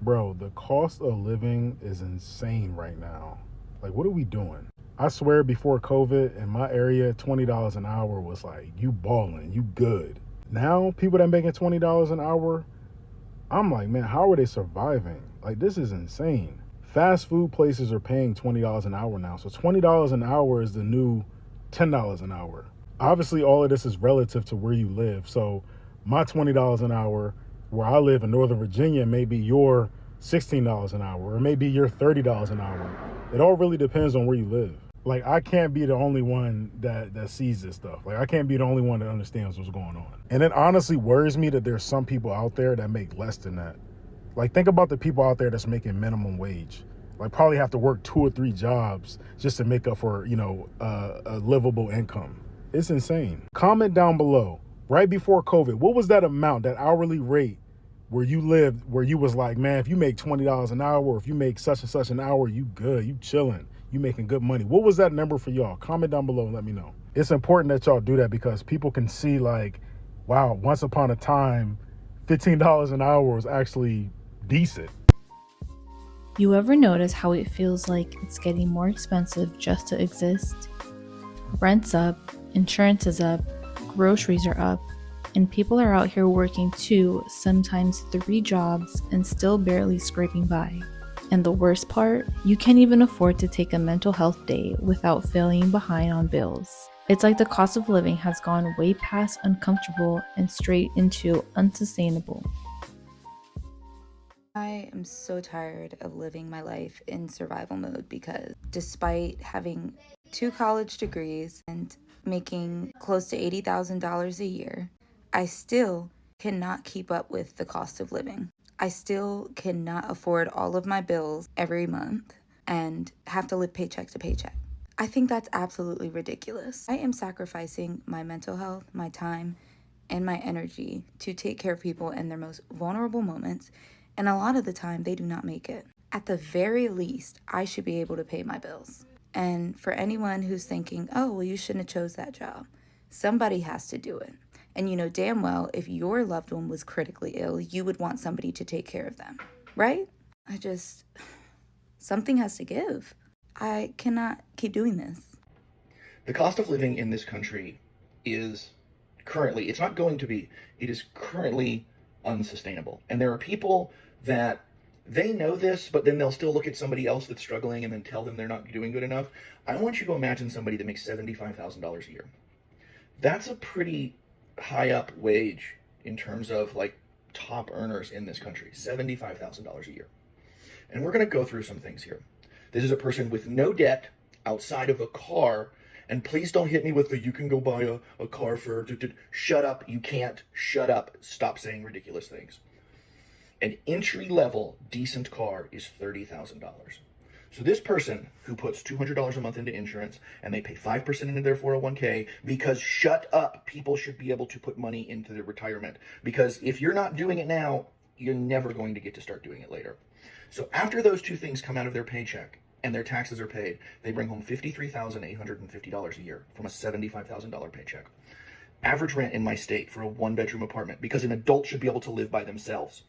Bro, the cost of living is insane right now. Like, what are we doing? I swear before COVID in my area, $20 an hour was like, you balling, you good. Now, people that making $20 an hour, I'm like, man, how are they surviving? Like, this is insane. Fast food places are paying $20 an hour now. So $20 an hour is the new $10 an hour. Obviously, all of this is relative to where you live. So my $20 an hour where I live in Northern Virginia may be your $16 an hour, or maybe your $30 an hour. It all really depends on where you live. Like, I can't be the only one that sees this stuff. Like, I can't be the only one that understands what's going on. And it honestly worries me that there's some people out there that make less than that. Like, think about the people out there that's making minimum wage. Like, probably have to work 2 or 3 jobs just to make up for, a livable income. It's insane. Comment down below, right before COVID, what was that amount, that hourly rate where you lived, where you was like, man, if you make $20 an hour, or if you make such and such an hour, you good, you chilling, you making good money. What was that number for y'all? Comment down below and let me know. It's important that y'all do that because people can see, like, wow, once upon a time, $15 an hour was actually decent. You ever notice how it feels like it's getting more expensive just to exist? Rent's up, insurance is up, groceries are up, and people are out here working 2, sometimes 3 jobs and still barely scraping by. And the worst part, you can't even afford to take a mental health day without falling behind on bills. It's like the cost of living has gone way past uncomfortable and straight into unsustainable. I am so tired of living my life in survival mode because despite having 2 college degrees and making close to $80,000 a year, I still cannot keep up with the cost of living. I still cannot afford all of my bills every month and have to live paycheck to paycheck. I think that's absolutely ridiculous. I am sacrificing my mental health, my time, and my energy to take care of people in their most vulnerable moments, and a lot of the time they do not make it. At the very least, I should be able to pay my bills. And for anyone who's thinking, oh, well, you shouldn't have chose that job, somebody has to do it. And you know damn well if your loved one was critically ill, you would want somebody to take care of them, right? Something has to give. I cannot keep doing this. The cost of living in this country is currently, it's not going to be, it is currently unsustainable. And there are people that they know this, but then they'll still look at somebody else that's struggling and then tell them they're not doing good enough. I want you to imagine somebody that makes $75,000 a year. That's a pretty high up wage in terms of like top earners in this country, $75,000 a year. And we're going to go through some things here. This is a person with no debt outside of a car. And please don't hit me with the, you can go buy a car for, shut up, you can't, shut up, stop saying ridiculous things. An entry-level decent car is $30,000. So this person who puts $200 a month into insurance and they pay 5% into their 401k because shut up, people should be able to put money into their retirement. Because if you're not doing it now, you're never going to get to start doing it later. So after those two things come out of their paycheck and their taxes are paid, they bring home $53,850 a year from a $75,000 paycheck. Average rent in my state for a 1-bedroom apartment, because an adult should be able to live by themselves,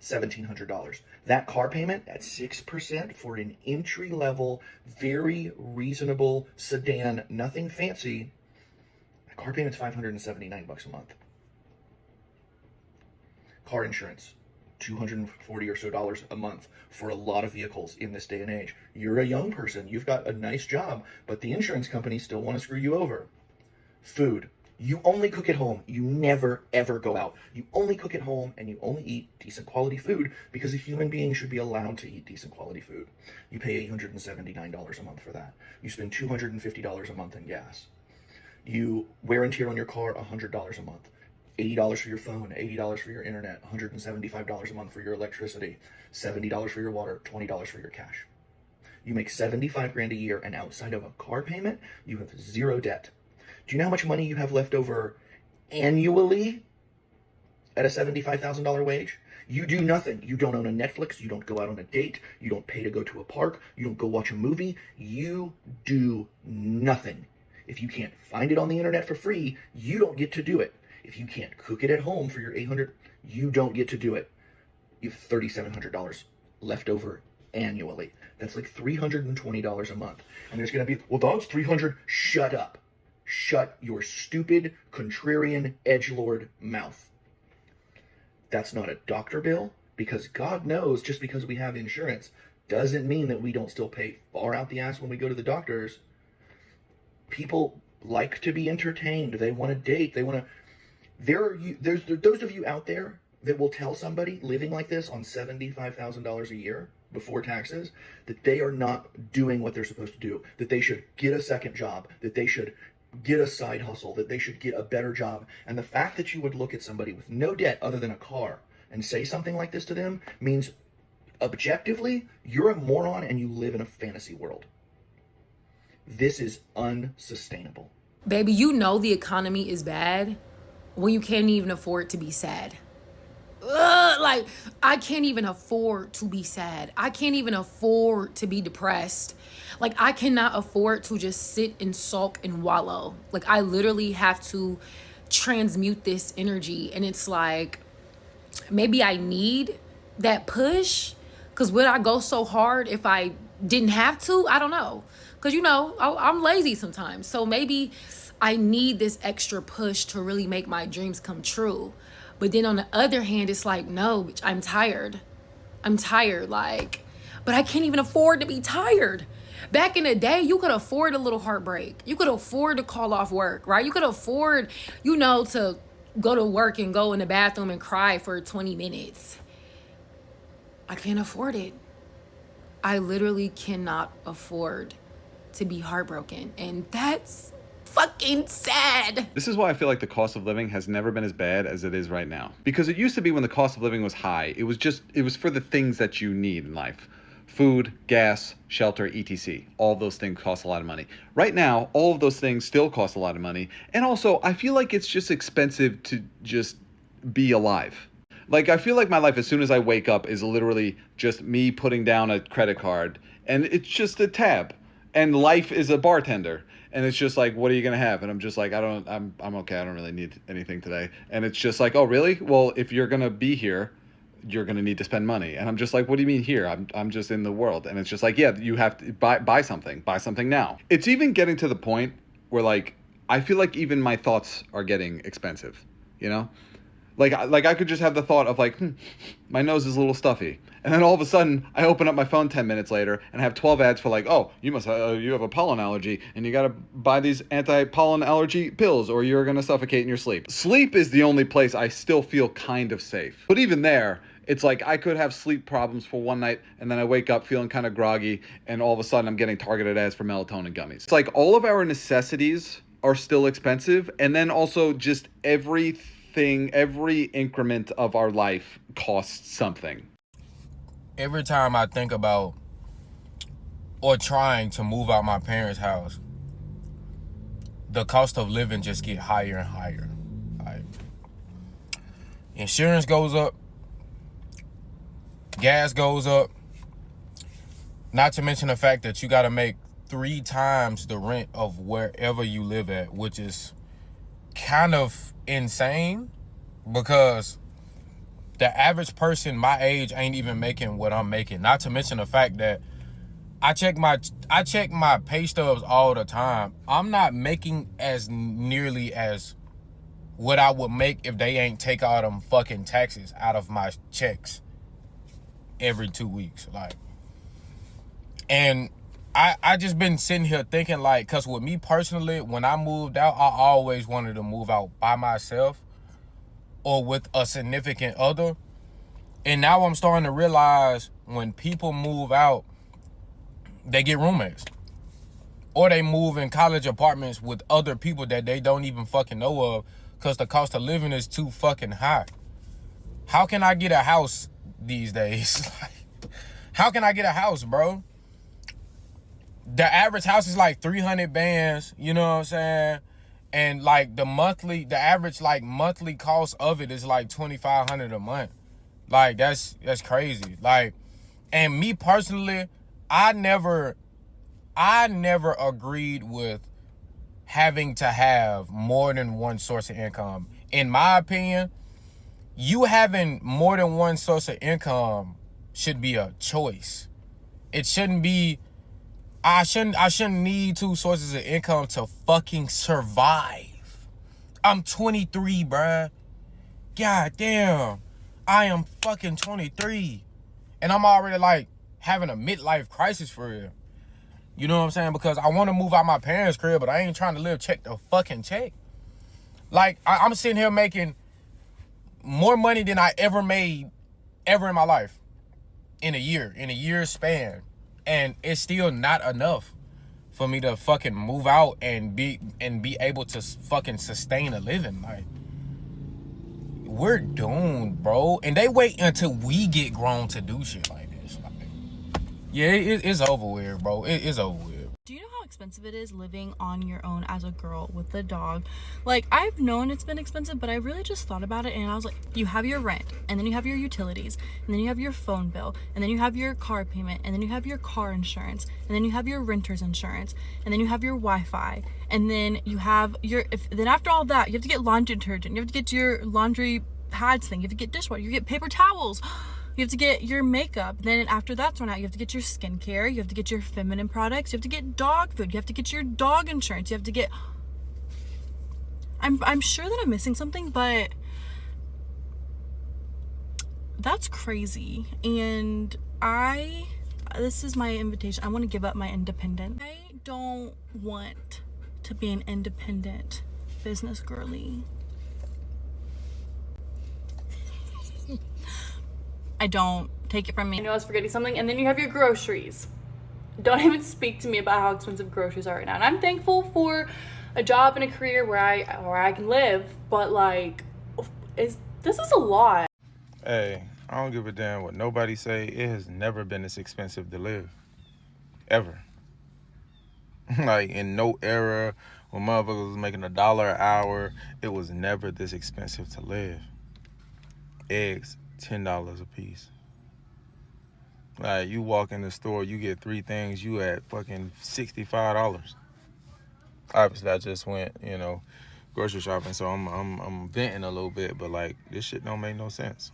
$1,700. That car payment at 6% for an entry-level, very reasonable sedan, nothing fancy, that car payment's $579 a month. Car insurance, $240 or so a month for a lot of vehicles in this day and age. You're a young person, you've got a nice job, but the insurance companies still want to screw you over. Food. You only cook at home. You never, ever go out. You only cook at home and you only eat decent quality food because a human being should be allowed to eat decent quality food. You pay $879 a month for that. You spend $250 a month in gas. You wear and tear on your car $100 a month. $80 for your phone, $80 for your internet, $175 a month for your electricity, $70 for your water, $20 for your cash. You make 75 grand a year, and outside of a car payment, you have zero debt. Do you know how much money you have left over annually at a $75,000 wage? You do nothing. You don't own a Netflix. You don't go out on a date. You don't pay to go to a park. You don't go watch a movie. You do nothing. If you can't find it on the internet for free, you don't get to do it. If you can't cook it at home for your 800, you don't get to do it. you have $3,700 left over annually. That's like $320 a month. And there's going to be, well, dog's 300. Shut up. Shut your stupid, contrarian, edgelord mouth. That's not a doctor bill, because God knows just because we have insurance doesn't mean that we don't still pay far out the ass when we go to the doctors. People like to be entertained. They want to date. They want to. There's those of you out there that will tell somebody living like this on $75,000 a year before taxes that they are not doing what they're supposed to do, that they should get a second job, that they should get a side hustle, that they should get a better job. And the fact that you would look at somebody with no debt other than a car and say something like this to them means objectively you're a moron and you live in a fantasy world. This is unsustainable. Baby, you know the economy is bad when you can't even afford to be sad. Like, I can't even afford to be sad. I can't even afford to be depressed. Like, I cannot afford to just sit and sulk and wallow. Like, I literally have to transmute this energy. And it's like, maybe I need that push. Because would I go so hard if I didn't have to? I don't know. Because, you know, I'm lazy sometimes. So maybe I need this extra push to really make my dreams come true. But then on the other hand, it's like, no, bitch, I'm tired. Like, but I can't even afford to be tired. Back in the day, you could afford a little heartbreak. You could afford to call off work, right? You could afford, you know, to go to work and go in the bathroom and cry for 20 minutes. I can't afford it. I literally cannot afford to be heartbroken. And that's fucking sad. This is why I feel like the cost of living has never been as bad as it is right now. Because it used to be when the cost of living was high, it was for the things that you need in life. Food, gas, shelter, etc. All of those things cost a lot of money. Right now, all of those things still cost a lot of money. And also, I feel like it's just expensive to just be alive. Like, I feel like my life as soon as I wake up is literally just me putting down a credit card. And it's just a tab. And life is a bartender. And it's just like, what are you going to have? And I'm just like, I'm okay. I don't really need anything today. And it's just like, oh, really? Well, if you're going to be here, you're going to need to spend money. And I'm just like, what do you mean here? I'm just in the world. And it's just like, yeah, you have to buy something now. It's even getting to the point where, like, I feel like even my thoughts are getting expensive, you know? Like I could just have the thought of like, my nose is a little stuffy. And then all of a sudden, I open up my phone 10 minutes later and have 12 ads for like, oh, you have a pollen allergy and you got to buy these anti-pollen allergy pills or you're going to suffocate in your sleep. Sleep is the only place I still feel kind of safe. But even there, it's like I could have sleep problems for one night and then I wake up feeling kind of groggy and all of a sudden I'm getting targeted ads for melatonin gummies. It's like all of our necessities are still expensive, and then also just every increment of our life costs something. Every time I think about or trying to move out my parents' house, the cost of living just get higher and higher. Like, insurance goes up, gas goes up, not to mention the fact that you got to make 3 times the rent of wherever you live at, which is kind of insane because the average person my age ain't even making what I'm making. Not to mention the fact that I check my pay stubs all the time. I'm not making as nearly as what I would make if they ain't take all them fucking taxes out of my checks every 2 weeks. Like, and I just been sitting here thinking, like, because with me personally, when I moved out, I always wanted to move out by myself or with a significant other. And now I'm starting to realize when people move out, they get roommates. Or they move in college apartments with other people that they don't even fucking know of because the cost of living is too fucking high. How can I get a house these days? How can I get a house, bro? The average house is like 300 bands, you know what I'm saying? And like the average like monthly cost of it is like $2,500 a month. Like that's crazy. Like, and me personally, I never agreed with having to have more than one source of income. In my opinion, you having more than one source of income should be a choice. It shouldn't be, I shouldn't need two sources of income to fucking survive. I'm 23, bruh. God damn. I am fucking 23. And I'm already like having a midlife crisis for real. You know what I'm saying? Because I want to move out my parents' crib, but I ain't trying to live check to fucking check. Like, I'm sitting here making more money than I ever made ever in my life in a year span. And it's still not enough for me to fucking move out and be able to fucking sustain a living. Like, we're doomed, bro. And they wait until we get grown to do shit like this. Like, yeah, it's over with, bro. It's over with. Do you know how expensive it is living on your own as a girl with a dog? Like, I've known it's been expensive, but I really just thought about it and I was like, you have your rent, and then you have your utilities, and then you have your phone bill, and then you have your car payment, and then you have your car insurance, and then you have your renter's insurance, and then you have your Wi-Fi, and then you have your, then after all that, you have to get laundry detergent, you have to get your laundry pads thing, you have to get dishwater, you get paper towels. You have to get your makeup. Then after that's run out, you have to get your skincare. You have to get your feminine products. You have to get dog food. You have to get your dog insurance. You have to get... I'm sure that I'm missing something, but that's crazy. And this is my invitation. I want to give up my independence. I don't want to be an independent business girly. I don't. Take it from me. I know I was forgetting something. And then you have your groceries. Don't even speak to me about how expensive groceries are right now. And I'm thankful for a job and a career where I can live, but like, this is a lot. Hey, I don't give a damn what nobody say. It has never been this expensive to live. Ever. Like, in no era when motherfuckers was making $1 an hour, it was never this expensive to live. Eggs, $10 a piece. Like, you walk in the store, you get 3 things, you at fucking $65. Obviously, I just went, grocery shopping, so I'm venting a little bit, but like, this shit don't make no sense.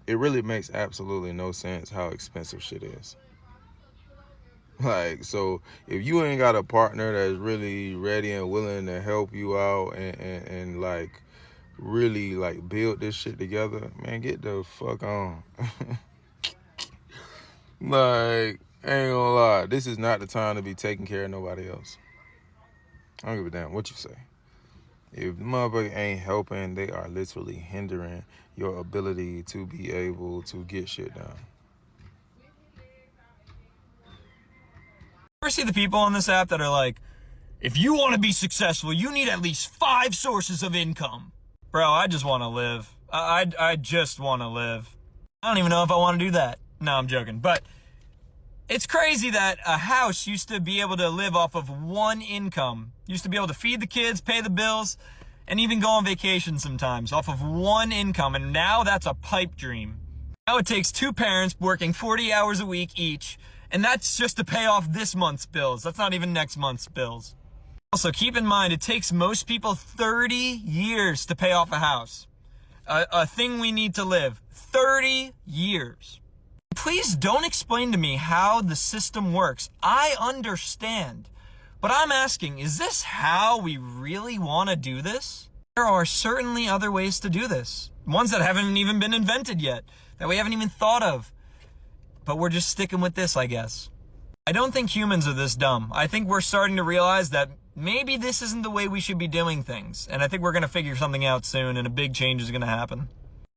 It really makes absolutely no sense how expensive shit is. Like, so if you ain't got a partner that's really ready and willing to help you out and like really like build this shit together, man, get the fuck on. Like, I ain't gonna lie, this is not the time to be taking care of nobody else. I don't give a damn what you say. If the motherfucker ain't helping, they are literally hindering your ability to be able to get shit done. Ever see the people on this app that are like, if you want to be successful, you need at least 5 sources of income. Bro, I just want to live. I just want to live. I don't even know if I want to do that. No, I'm joking. But it's crazy that a house used to be able to live off of one income. Used to be able to feed the kids, pay the bills, and even go on vacation sometimes off of one income. And now that's a pipe dream. Now it takes 2 parents working 40 hours a week each. And that's just to pay off this month's bills. That's not even next month's bills. Also, keep in mind, it takes most people 30 years to pay off a house. A thing we need to live. 30 years. Please don't explain to me how the system works. I understand. But I'm asking, is this how we really want to do this? There are certainly other ways to do this. Ones that haven't even been invented yet. That we haven't even thought of. But we're just sticking with this, I guess. I don't think humans are this dumb. I think we're starting to realize that maybe this isn't the way we should be doing things. And I think we're going to figure something out soon and a big change is going to happen.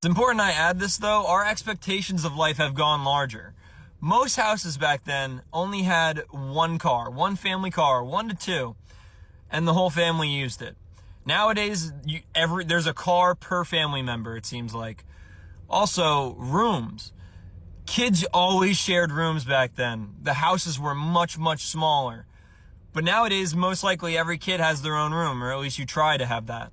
It's important I add this though, our expectations of life have gone larger. Most houses back then only had 1 car, 1 family car, 1 to 2, and the whole family used it. Nowadays, there's a car per family member, it seems like. Also, rooms. Kids always shared rooms back then. The houses were much, much smaller. But nowadays, most likely every kid has their own room, or at least you try to have that.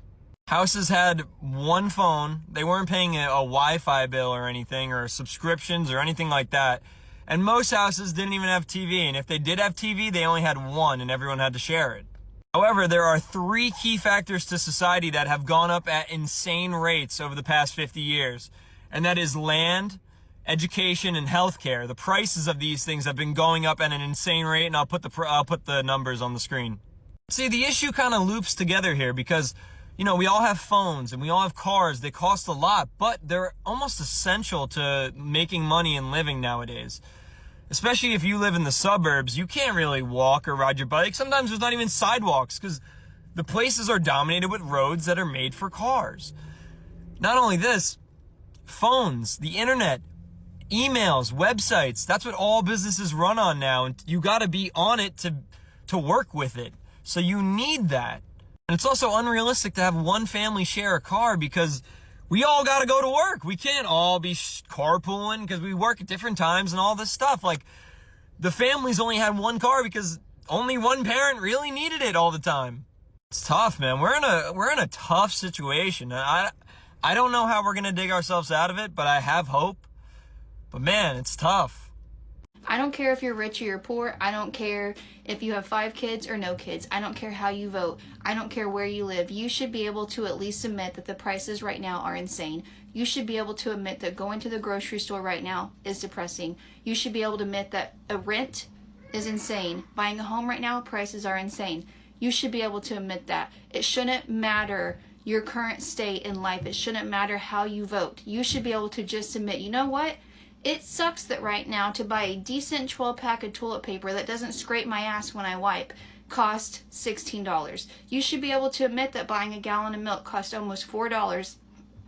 Houses had 1 phone. They weren't paying a Wi-Fi bill or anything, or subscriptions or anything like that. And most houses didn't even have TV. And if they did have TV, they only had 1 and everyone had to share it. However, there are 3 key factors to society that have gone up at insane rates over the past 50 years. And that is land, education, and healthcare. The prices of these things have been going up at an insane rate, and I'll put the numbers on the screen. See, the issue kind of loops together here because, you know, we all have phones and we all have cars. They cost a lot, but they're almost essential to making money and living nowadays. Especially if you live in the suburbs, you can't really walk or ride your bike. Sometimes there's not even sidewalks because the places are dominated with roads that are made for cars. Not only this, phones, the internet, emails, websites, that's what all businesses run on now. And you got to be on it to work with it. So you need that. And it's also unrealistic to have one family share a car because we all got to go to work. We can't all be carpooling because we work at different times and all this stuff. Like, the families only had one car because only one parent really needed it all the time. It's tough, man. We're in a tough situation. I don't know how we're going to dig ourselves out of it, but I have hope. But man, it's tough. I don't care if you're rich or you're poor. I don't care if you have 5 kids or no kids. I don't care how you vote. I don't care where you live. You should be able to at least admit that the prices right now are insane. You should be able to admit that going to the grocery store right now is depressing. You should be able to admit that a rent is insane. Buying a home right now, prices are insane. You should be able to admit that. It shouldn't matter your current state in life. It shouldn't matter how you vote. You should be able to just admit, you know what? It sucks that right now to buy a decent 12-pack of toilet paper that doesn't scrape my ass when I wipe cost $16. You should be able to admit that buying a gallon of milk cost almost $4,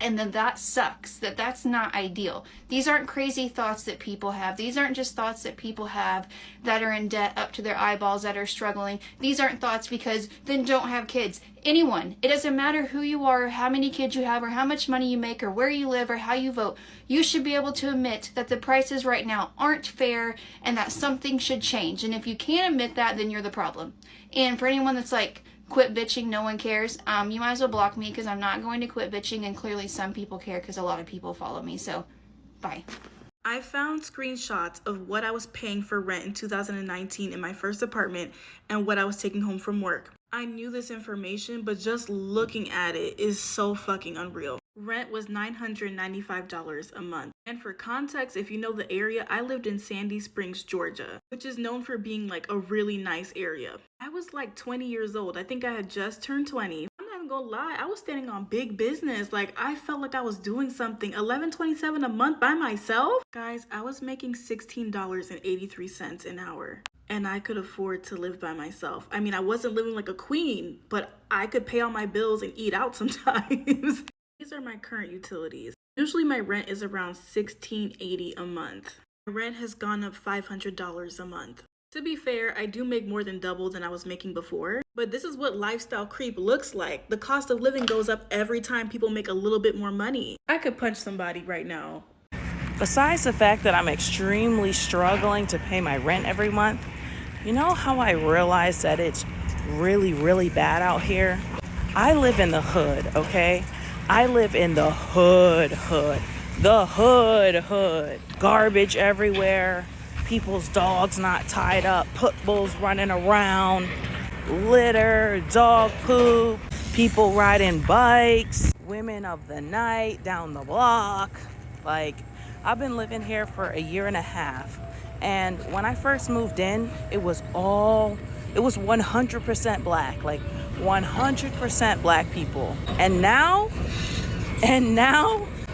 and then that sucks. That's not ideal. These aren't crazy thoughts that people have. These aren't just thoughts that people have that are in debt up to their eyeballs, that are struggling. These aren't thoughts because then don't have kids. Anyone, it doesn't matter who you are, or how many kids you have, or how much money you make, or where you live, or how you vote. You should be able to admit that the prices right now aren't fair and that something should change. And if you can't admit that, then you're the problem. And for anyone that's like, quit bitching, no one cares, you might as well block me because I'm not going to quit bitching, and clearly some people care because a lot of people follow me. So, bye. I found screenshots of what I was paying for rent in 2019 in my first apartment and what I was taking home from work. I knew this information, but just looking at it is so fucking unreal. Rent was $995 a month. And for context, if you know the area, I lived in Sandy Springs, Georgia, which is known for being like a really nice area. I was like 20 years old. I think I had just turned 20. I'm not even gonna lie, I was standing on big business. Like, I felt like I was doing something. $11.27 a month by myself? Guys, I was making $16.83 an hour. And I could afford to live by myself. I mean, I wasn't living like a queen, but I could pay all my bills and eat out sometimes. These are my current utilities. Usually my rent is around $16.80 a month. My rent has gone up $500 a month. To be fair, I do make more than double than I was making before, but this is what lifestyle creep looks like. The cost of living goes up every time people make a little bit more money. I could punch somebody right now. Besides the fact that I'm extremely struggling to pay my rent every month, you know how I realized that it's really, really bad out here? I live in the hood, okay? I live in the hood. The hood. Garbage everywhere. People's dogs not tied up. Pit bulls running around. Litter, dog poop. People riding bikes. Women of the night down the block. Like, I've been living here for a year and a half. And when I first moved in, it was 100% black, like 100% black people. And now,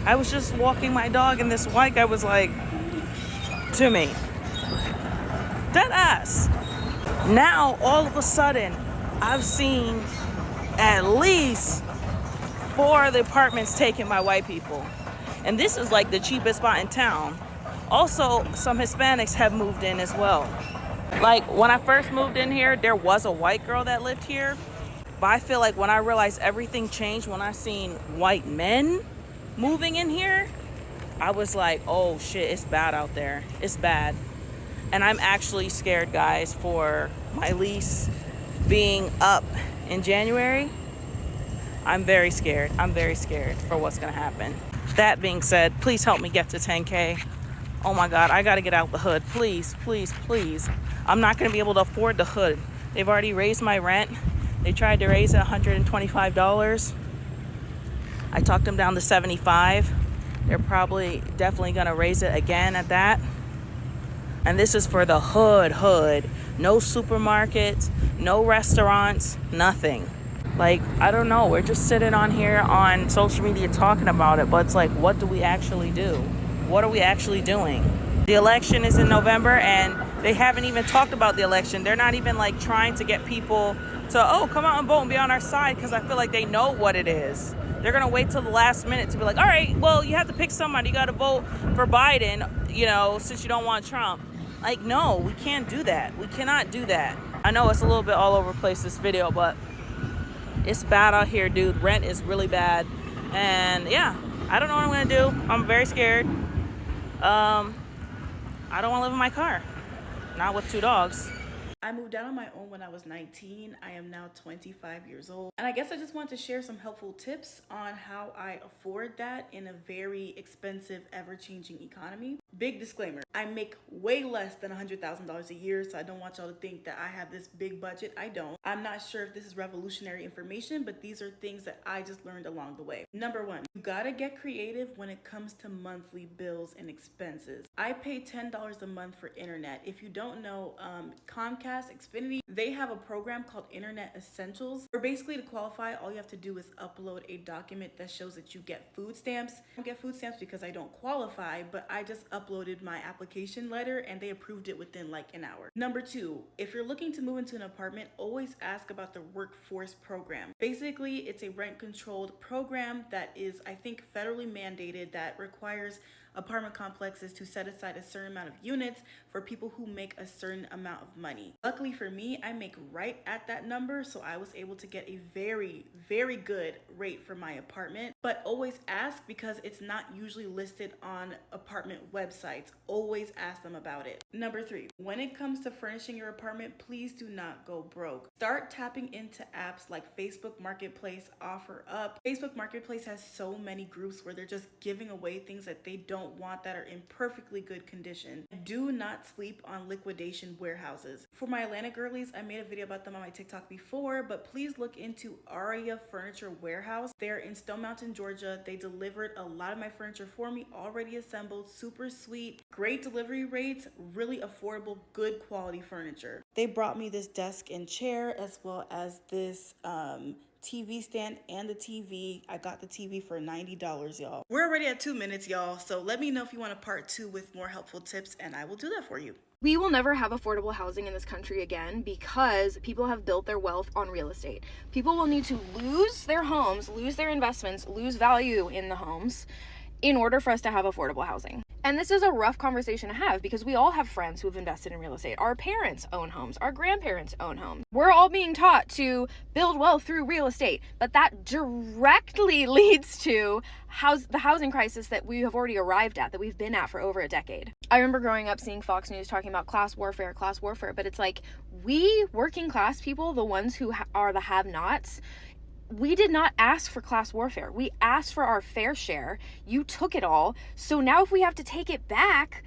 I was just walking my dog and this white guy was like, to me, dead ass. Now, all of a sudden, I've seen at least 4 of the apartments taken by white people. And this is like the cheapest spot in town. Also, some Hispanics have moved in as well. Like, when I first moved in here, there was a white girl that lived here. But I feel like when I realized everything changed, when I seen white men moving in here, I was like, oh shit, it's bad out there. It's bad. And I'm actually scared, guys, for my lease being up in January. I'm very scared. I'm very scared for what's gonna happen. That being said, please help me get to 10K. Oh my God, I gotta get out the hood. Please, please, please. I'm not gonna be able to afford the hood. They've already raised my rent. They tried to raise it $125. I talked them down to $75. They're probably definitely gonna raise it again at that. And this is for the hood. No supermarkets, no restaurants, nothing. Like, I don't know, we're just sitting on here on social media talking about it, but it's like, what do we actually do? What are we actually doing? The election is in November, and they haven't even talked about the election. They're not even like trying to get people to, come out and vote and be on our side, because I feel like they know what it is. They're gonna wait till the last minute to be like, all right, well, you have to pick somebody. You gotta vote for Biden, since you don't want Trump. Like, no, we can't do that. We cannot do that. I know it's a little bit all over the place, this video, but it's bad out here, dude. Rent is really bad. And yeah, I don't know what I'm gonna do. I'm very scared. I don't wanna live in my car. Not with 2 dogs. I moved out on my own when I was 19. I am now 25 years old. And I guess I just want to share some helpful tips on how I afford that in a very expensive, ever-changing economy. Big disclaimer, I make way less than $100,000 a year, so I don't want y'all to think that I have this big budget. I don't. I'm not sure if this is revolutionary information, but these are things that I just learned along the way. Number 1, you gotta get creative when it comes to monthly bills and expenses. I pay $10 a month for internet. If you don't know, Comcast, Xfinity, they have a program called Internet Essentials, where basically to qualify, all you have to do is upload a document that shows that you get food stamps. I don't get food stamps because I don't qualify, but I just uploaded my application letter and they approved it within like an hour. Number 2, if you're looking to move into an apartment, always ask about the workforce program. Basically, it's a rent controlled program that is, I think, federally mandated, that requires apartment complexes to set aside a certain amount of units for people who make a certain amount of money. Luckily for me, I make right at that number, so I was able to get a very, very good rate for my apartment. But always ask, because it's not usually listed on apartment websites. Always ask them about it. Number 3, when it comes to furnishing your apartment, please do not go broke. Start tapping into apps like Facebook Marketplace, OfferUp. Facebook Marketplace has so many groups where they're just giving away things that they don't want, that are in perfectly good condition. Do not sleep on liquidation warehouses. For my Atlanta girlies, I made a video about them on my TikTok before, but please look into Aria Furniture Warehouse. They're in Stone Mountain, Georgia. They delivered a lot of my furniture for me, already assembled, super sweet, great delivery rates, really affordable, good quality furniture. They brought me this desk and chair, as well as this TV stand and the TV. I got the TV for $90, y'all. We're already at 2 minutes, y'all, so let me know if you want a part 2 with more helpful tips, and I will do that for you. We will never have affordable housing in this country again, because people have built their wealth on real estate. People will need to lose their homes, lose their investments, lose value in the homes in order for us to have affordable housing. And this is a rough conversation to have, because we all have friends who have invested in real estate. Our parents own homes. Our grandparents own homes. We're all being taught to build wealth through real estate, but that directly leads to the housing crisis that we have already arrived at, that we've been at for over a decade. I remember growing up seeing Fox News talking about class warfare, but it's like, we working class people, the ones who are the have-nots, we did not ask for class warfare. We asked for our fair share. You took it all. So now if we have to take it back,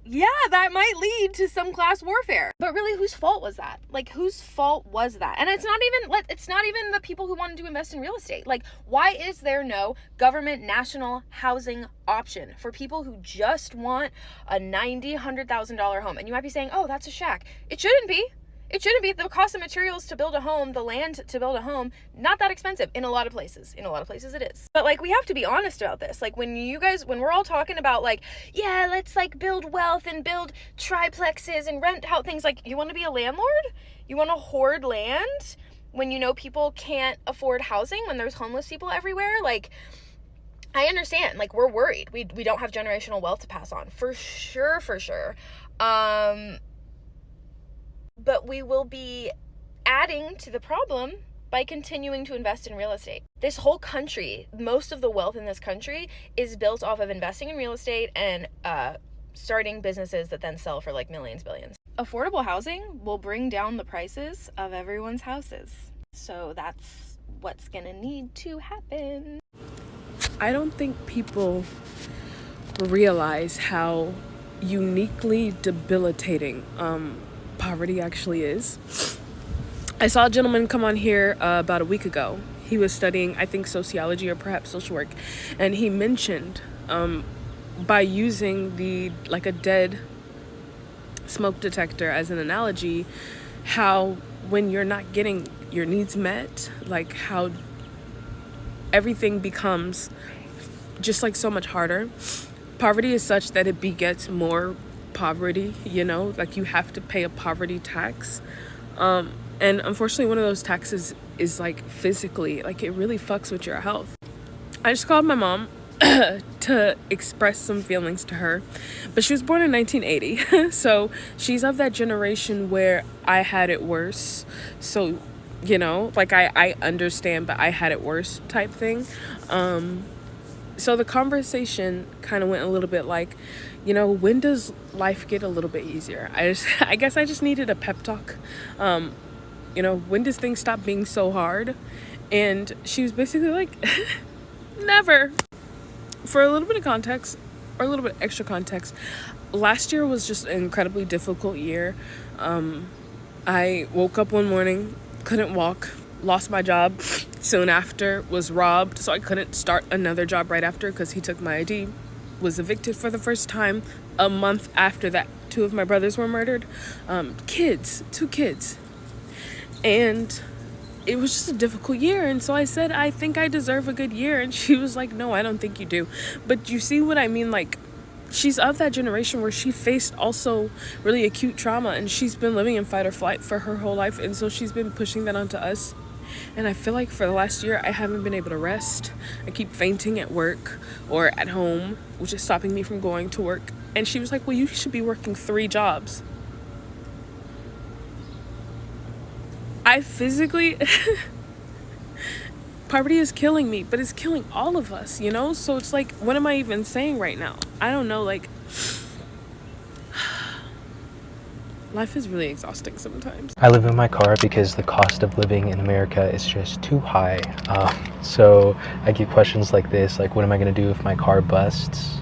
yeah, that might lead to some class warfare. But really, whose fault was that? Whose fault was that? And it's not even the people who wanted to invest in real estate. Why is there no government national housing option for people who just want a $90,000, $100,000 home? And you might be saying, oh, that's a shack. It shouldn't be. It shouldn't be. The cost of materials to build a home, the land to build a home, not that expensive in a lot of places. In a lot of places it is. But we have to be honest about this. When we're all talking about yeah, let's build wealth and build triplexes and rent out things, you want to be a landlord? You want to hoard land when people can't afford housing, when there's homeless people everywhere? I understand. We're worried. We don't have generational wealth to pass on. For sure. But we will be adding to the problem by continuing to invest in real estate. This whole country, most of the wealth in this country is built off of investing in real estate and starting businesses that then sell for millions, billions. Affordable housing will bring down the prices of everyone's houses. So that's what's gonna need to happen. I don't think people realize how uniquely debilitating poverty actually is. I saw a gentleman come on here about a week ago. He was studying, I think, sociology or perhaps social work, and he mentioned by using a dead smoke detector as an analogy, how when you're not getting your needs met, like how everything becomes just like so much harder. Poverty is such that it begets more poverty, like you have to pay a poverty tax. And unfortunately, one of those taxes is like physically, like it really fucks with your health. I just called my mom to express some feelings to her, but she was born in 1980, so she's of that generation where I had it worse. So, like I understand, but I had it worse type thing. So the conversation kind of went a little bit like, when does life get a little bit easier? I guess I just needed a pep talk. When does things stop being so hard? And she was basically like, never. For a little bit of context, or a little bit extra context, last year was just an incredibly difficult year. I woke up one morning, couldn't walk, lost my job soon after, was robbed, so I couldn't start another job right after because he took my ID, was evicted for the first time a month after that. 2 of my brothers were murdered. 2 kids. And it was just a difficult year. And so I said, I think I deserve a good year. And she was like, no, I don't think you do. But you see what I mean? Like, she's of that generation where she faced also really acute trauma, and she's been living in fight or flight for her whole life. And so she's been pushing that onto us. And I feel like for the last year, I haven't been able to rest. I keep fainting at work or at home, which is stopping me from going to work. And she was like, well, you should be working 3 jobs. I physically, poverty is killing me, but it's killing all of us, So it's like, what am I even saying right now? I don't know, like, life is really exhausting sometimes. I live in my car because the cost of living in America is just too high. So I get questions like this, like, what am I going to do if my car busts?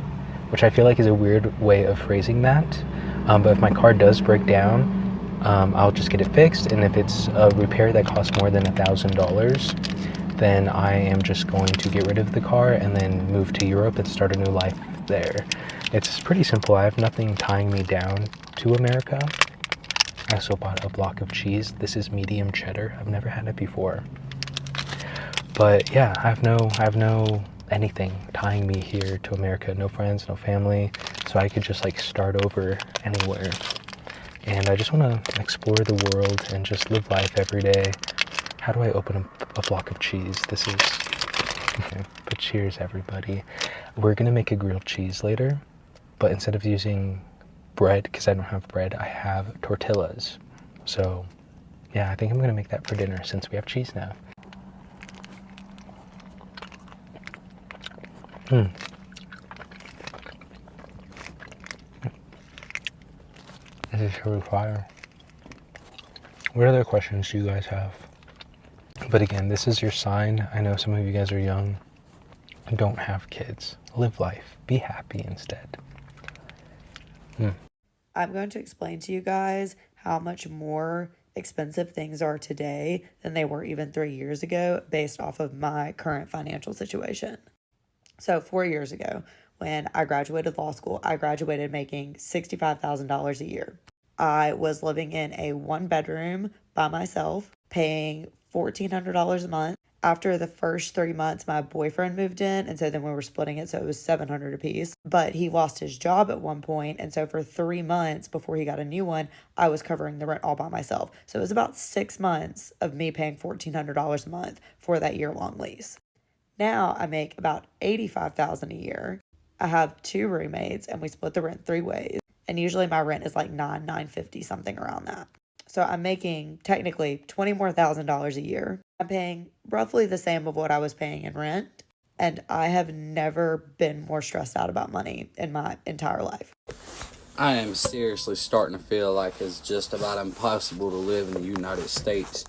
Which I feel like is a weird way of phrasing that. But if my car does break down, I'll just get it fixed. And if it's a repair that costs more than $1,000, then I am just going to get rid of the car and then move to Europe and start a new life there. It's pretty simple. I have nothing tying me down to America. I also bought a block of cheese. This is medium cheddar. I've never had it before. But yeah, I have no anything tying me here to America. No friends, no family. So I could just like start over anywhere. And I just want to explore the world and just live life every day. How do I open a block of cheese? This is... Okay, but cheers, everybody. We're going to make a grilled cheese later. But instead of using bread, because I don't have bread, I have tortillas. So, yeah, I think I'm going to make that for dinner since we have cheese now. This is really fire. What other questions do you guys have? But again, this is your sign. I know some of you guys are young. Don't have kids. Live life. Be happy instead. I'm going to explain to you guys how much more expensive things are today than they were even 3 years ago based off of my current financial situation. So 4 years ago, when I graduated law school, I graduated making $65,000 a year. I was living in a 1-bedroom by myself, paying $1,400 a month. After the first 3 months, my boyfriend moved in, and so then we were splitting it, so it was $700 apiece. But he lost his job at one point, and so for 3 months before he got a new one, I was covering the rent all by myself. So it was about 6 months of me paying $1,400 a month for that year-long lease. Now I make about $85,000 a year. I have 2 roommates, and we split the rent 3 ways. And usually my rent is like $950, something around that. So I'm making technically $20,000 more a year. I'm paying roughly the same of what I was paying in rent. And I have never been more stressed out about money in my entire life. I am seriously starting to feel like it's just about impossible to live in the United States.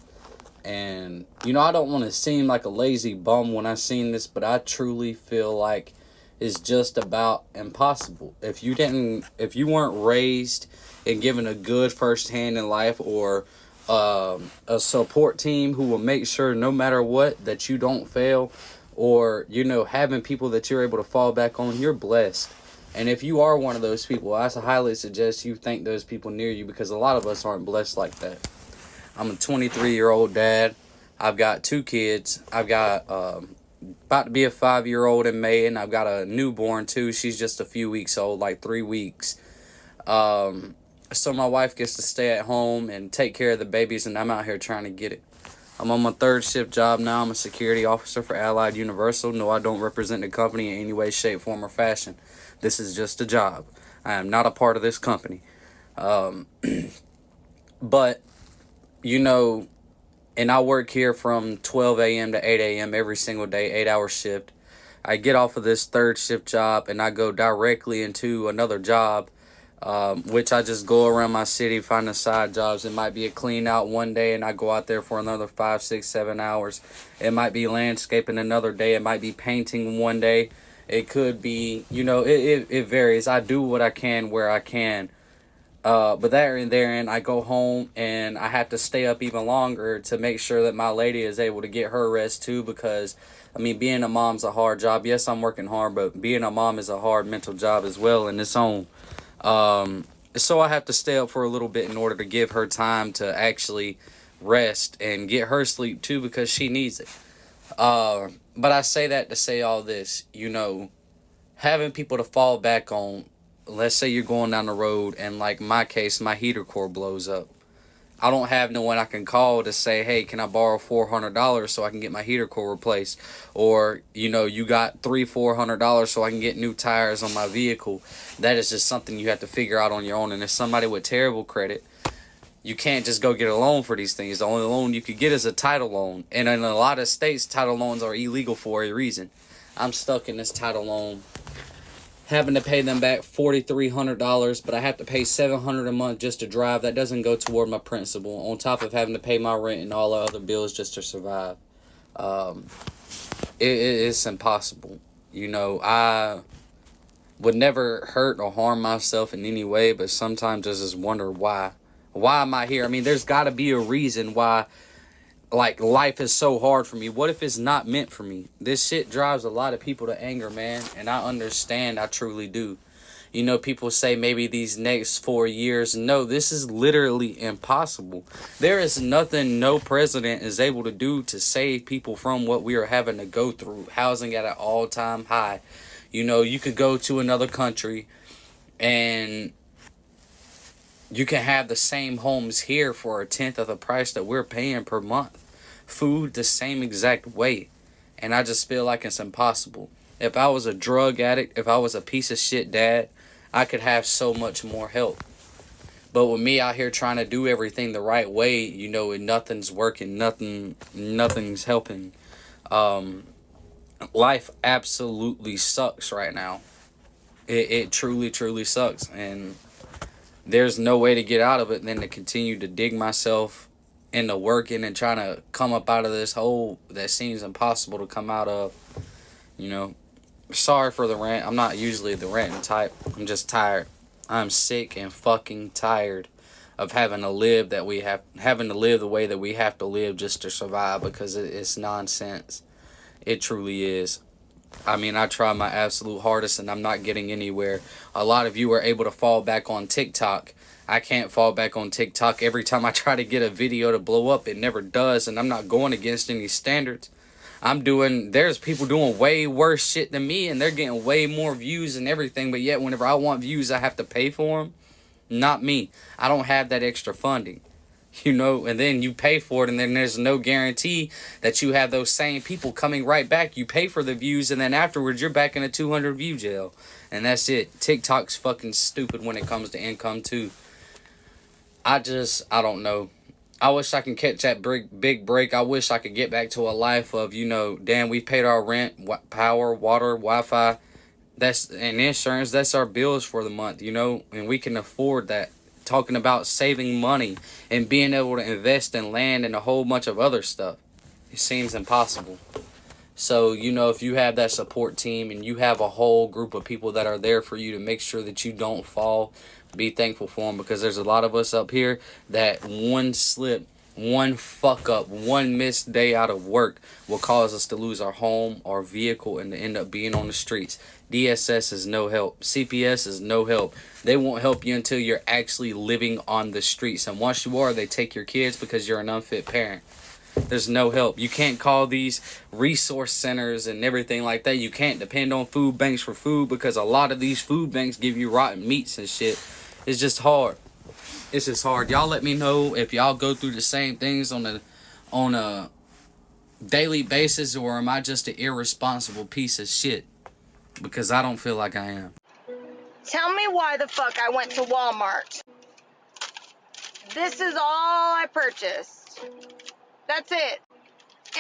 And, I don't want to seem like a lazy bum when I seen this, but I truly feel like it's just about impossible. If you weren't raised and given a good first hand in life or a support team who will make sure no matter what that you don't fail, or, you know, having people that you're able to fall back on, you're blessed. And if you are one of those people, I highly suggest you thank those people near you, because a lot of us aren't blessed like that. I'm a 23-year-old dad. I've got 2 kids. I've got about to be a 5-year-old in May, and I've got a newborn too. She's just a few weeks old, like 3 weeks. So my wife gets to stay at home and take care of the babies, and I'm out here trying to get it. I'm on my 3rd shift job now. I'm a security officer for Allied Universal. No, I don't represent the company in any way, shape, form, or fashion. This is just a job. I am not a part of this company. But, you know, and I work here from 12 a.m. to 8 a.m. every single day, 8-hour shift. I get off of this 3rd shift job and I go directly into another job, which I just go around my city finding side jobs. It might be a clean out one day and I go out there for another 5, 6, 7 hours. It might be landscaping another day. It might be painting one day. It could be, you know, it varies. I do what I can where I can. But therein, I go home and I have to stay up even longer to make sure that my lady is able to get her rest too, because, I mean, being a mom's a hard job. Yes, I'm working hard, but being a mom is a hard mental job as well in its own. So I have to stay up for a little bit in order to give her time to actually rest and get her sleep too, because she needs it. But I say that to say all this, you know, having people to fall back on. Let's say you're going down the road and, like my case, my heater core blows up. I don't have no one I can call to say, hey, can I borrow $400 so I can get my heater core replaced? Or, you know, you got $300-400 so I can get new tires on my vehicle. That is just something you have to figure out on your own. And if somebody with terrible credit, you can't just go get a loan for these things. The only loan you could get is a title loan. And in a lot of states, title loans are illegal for a reason. I'm stuck in this title loan, having to pay them back $4,300, but I have to pay $700 a month just to drive. That doesn't go toward my principal, on top of having to pay my rent and all the other bills just to survive. It's impossible. You know, I would never hurt or harm myself in any way, but sometimes I just wonder why. Why am I here? I mean, there's got to be a reason why, like, life is so hard for me. What if it's not meant for me? This shit drives a lot of people to anger, man, and I understand. I truly do. You know, people say maybe these next 4 years. No, this is literally impossible. There is nothing no president is able to do to save people from what we are having to go through. Housing at an all-time high. You know, you could go to another country and you can have the same homes here for 1/10 of the price that we're paying per month. Food the same exact way. And I just feel like it's impossible. If I was a drug addict, if I was a piece of shit dad, I could have so much more help. But with me out here trying to do everything the right way, you know, and nothing's working, nothing's helping. Life absolutely sucks right now. It truly, truly sucks. And there's no way to get out of it than to continue to dig myself into working and trying to come up out of this hole that seems impossible to come out of. You know, sorry for the rant. I'm not usually the ranting type. I'm just tired. I'm sick and fucking tired of having to live the way that we have to live just to survive, because it's nonsense. It truly is. I mean, I try my absolute hardest and I'm not getting anywhere. A lot of you are able to fall back on TikTok. I can't fall back on TikTok. Every time I try to get a video to blow up, it never does, and I'm not going against any standards. There's people doing way worse shit than me, and they're getting way more views and everything, but yet whenever I want views, I have to pay for them. Not me. I don't have that extra funding. You know, and then you pay for it, and then there's no guarantee that you have those same people coming right back. You pay for the views, and then afterwards you're back in a 200 view jail. And that's it. TikTok's fucking stupid when it comes to income too. I don't know. I wish I can catch that big break. I wish I could get back to a life of, you know, damn, we paid our rent, power, water, Wi-Fi, and insurance. That's our bills for the month, you know, and we can afford that. Talking about saving money and being able to invest in land and a whole bunch of other stuff. It seems impossible. So, you know, if you have that support team and you have a whole group of people that are there for you to make sure that you don't fall, be thankful for them, because there's a lot of us up here that one slip One fuck up, one missed day out of work will cause us to lose our home, our vehicle, and to end up being on the streets. DSS is no help. CPS is no help. They won't help you until you're actually living on the streets. And once you are, they take your kids because you're an unfit parent. There's no help. You can't call these resource centers and everything like that. You can't depend on food banks for food because a lot of these food banks give you rotten meats and shit. It's just hard. It's just hard. Y'all let me know if y'all go through the same things on a daily basis, or am I just an irresponsible piece of shit? Because I don't feel like I am. Tell me why the fuck I went to Walmart. This is all I purchased. That's it.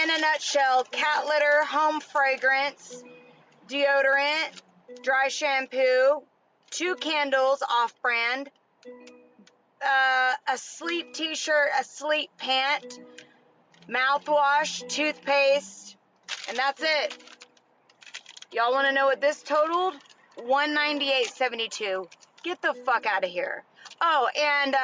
In a nutshell, cat litter, home fragrance, deodorant, dry shampoo, 2 candles off-brand, a sleep t-shirt, a sleep pant, mouthwash, toothpaste, and that's it. Y'all want to know what this totaled? $198.72. Get the fuck out of here. Oh, and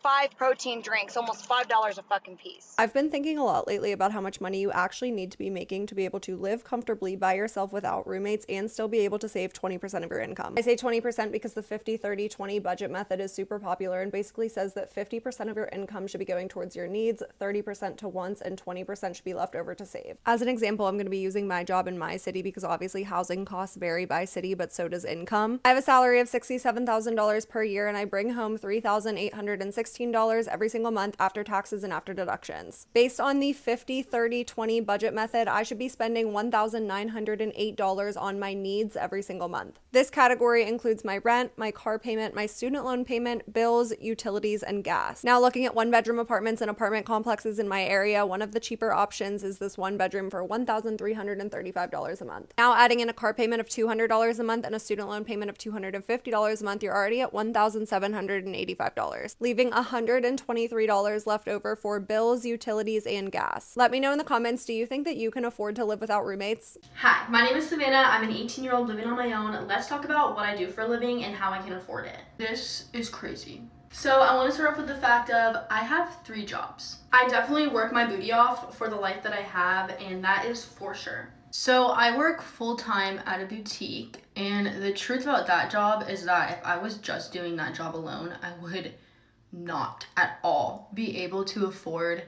5 protein drinks, almost $5 a fucking piece. I've been thinking a lot lately about how much money you actually need to be making to be able to live comfortably by yourself without roommates and still be able to save 20% of your income. I say 20% because the 50-30-20 budget method is super popular and basically says that 50% of your income should be going towards your needs, 30% to wants, and 20% should be left over to save. As an example, I'm going to be using my job in my city because obviously housing costs vary by city, but so does income. I have a salary of $67,000 per year and I bring home $3,816 every single month after taxes and after deductions. Based on the 50-30-20 budget method, I should be spending $1,908 on my needs every single month. This category includes my rent, my car payment, my student loan payment, bills, utilities, and gas. Now, looking at 1-bedroom apartments and apartment complexes in my area, one of the cheaper options is this 1-bedroom for $1,335 a month. Now, adding in a car payment of $200 a month and a student loan payment of $250 a month, you're already at $1,785, leaving $123 left over for bills, utilities, and gas. Let me know in the comments, do you think that you can afford to live without roommates? Hi, my name is Savannah. I'm an 18-year-old living on my own. Let's talk about what I do for a living and how I can afford it. This is crazy. So I want to start off with the fact of I have 3 jobs. I definitely work my booty off for the life that I have, and that is for sure. So I work full-time at a boutique, and the truth about that job is that if I was just doing that job alone, I would not at all be able to afford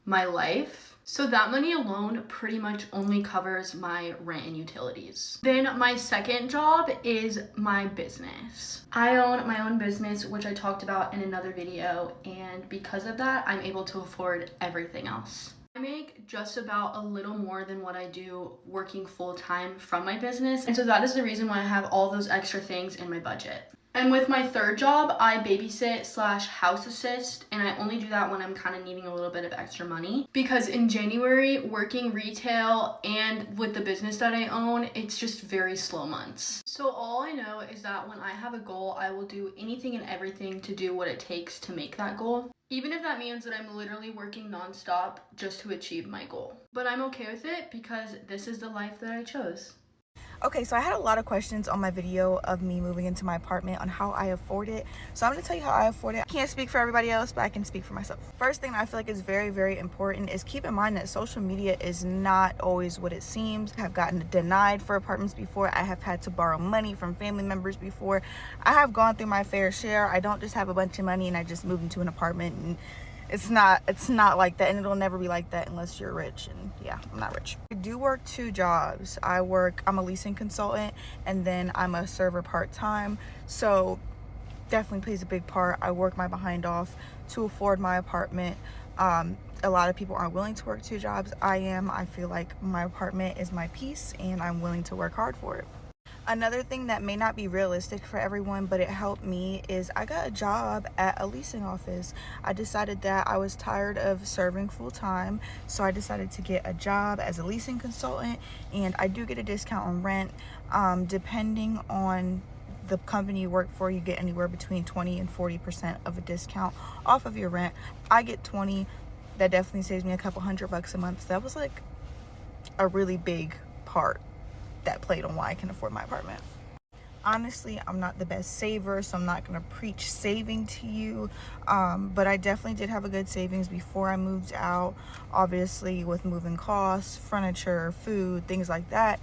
my life. So that money alone pretty much only covers my rent and utilities. Then my second job is my business. I own my own business, which I talked about in another video, and because of that, I'm able to afford everything else. I make just about a little more than what I do working full-time from my business, and so that is the reason why I have all those extra things in my budget. And with my third job, I babysit / house assist, and I only do that when I'm kind of needing a little bit of extra money. Because in January, working retail and with the business that I own, it's just very slow months. So all I know is that when I have a goal, I will do anything and everything to do what it takes to make that goal. Even if that means that I'm literally working nonstop just to achieve my goal. But I'm okay with it because this is the life that I chose. Okay, so I had a lot of questions on my video of me moving into my apartment on how I afford it. So I'm gonna tell you how I afford it. I can't speak for everybody else, but I can speak for myself. First thing I feel like is very, very important is keep in mind that social media is not always what it seems. I've gotten denied for apartments before. I have had to borrow money from family members before. I have gone through my fair share. I don't just have a bunch of money and I just move into an apartment, and it's not like that, and it'll never be like that unless you're rich, and yeah, I'm not rich. I do work 2 jobs. I'm a leasing consultant, and then I'm a server part-time, so definitely plays a big part. I work my behind off to afford my apartment. A lot of people aren't willing to work 2 jobs. I am. I feel like my apartment is my peace, and I'm willing to work hard for it. Another thing that may not be realistic for everyone, but it helped me, is I got a job at a leasing office. I decided that I was tired of serving full-time, so I decided to get a job as a leasing consultant, and I do get a discount on rent. Depending on the company you work for, you get anywhere between 20 and 40% of a discount off of your rent. I get 20. That definitely saves me a couple $100 a month. So that was like a really big part that played on why I can afford my apartment. Honestly, I'm not the best saver, so I'm not going to preach saving to you, but I definitely did have a good savings before I moved out. Obviously, with moving costs, furniture, food, things like that,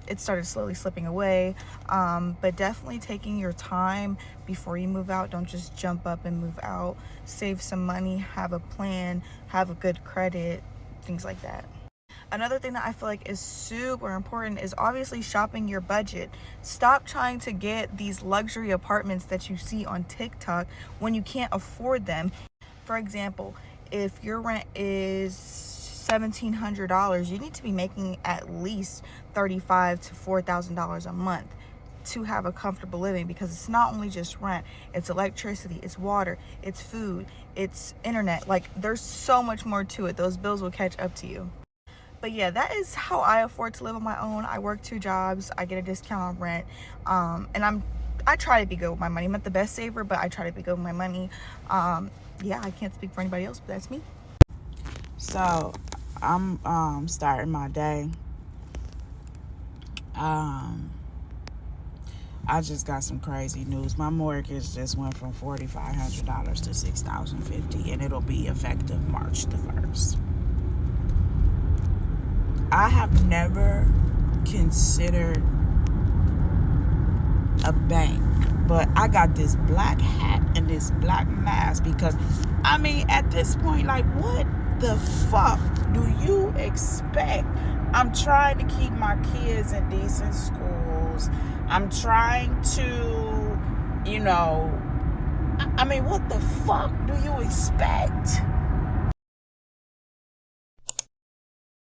it started slowly slipping away. But definitely taking your time before you move out. Don't just jump up and move out. Save some money, have a plan, have a good credit, things like that. Another thing that I feel like is super important is obviously shopping your budget. Stop trying to get these luxury apartments that you see on TikTok when you can't afford them. For example, if your rent is $1,700, you need to be making at least $3,500 to $4,000 a month to have a comfortable living, because it's not only just rent, it's electricity, it's water, it's food, it's internet. Like, there's so much more to it. Those bills will catch up to you. But yeah, that is how I afford to live on my own. I work 2 jobs, I get a discount on rent, and I try to be good with my money. I'm not the best saver, but I try to be good with my money. Yeah, I can't speak for anybody else, but that's me. So I'm starting my day. I just got some crazy news. My mortgage just went from $4,500 to $6,050, and it'll be effective March the 1st. I have never considered a bank, but I got this black hat and this black mask because, I mean, at this point, like, what the fuck do you expect? I'm trying to keep my kids in decent schools. I'm trying to, I mean, what the fuck do you expect?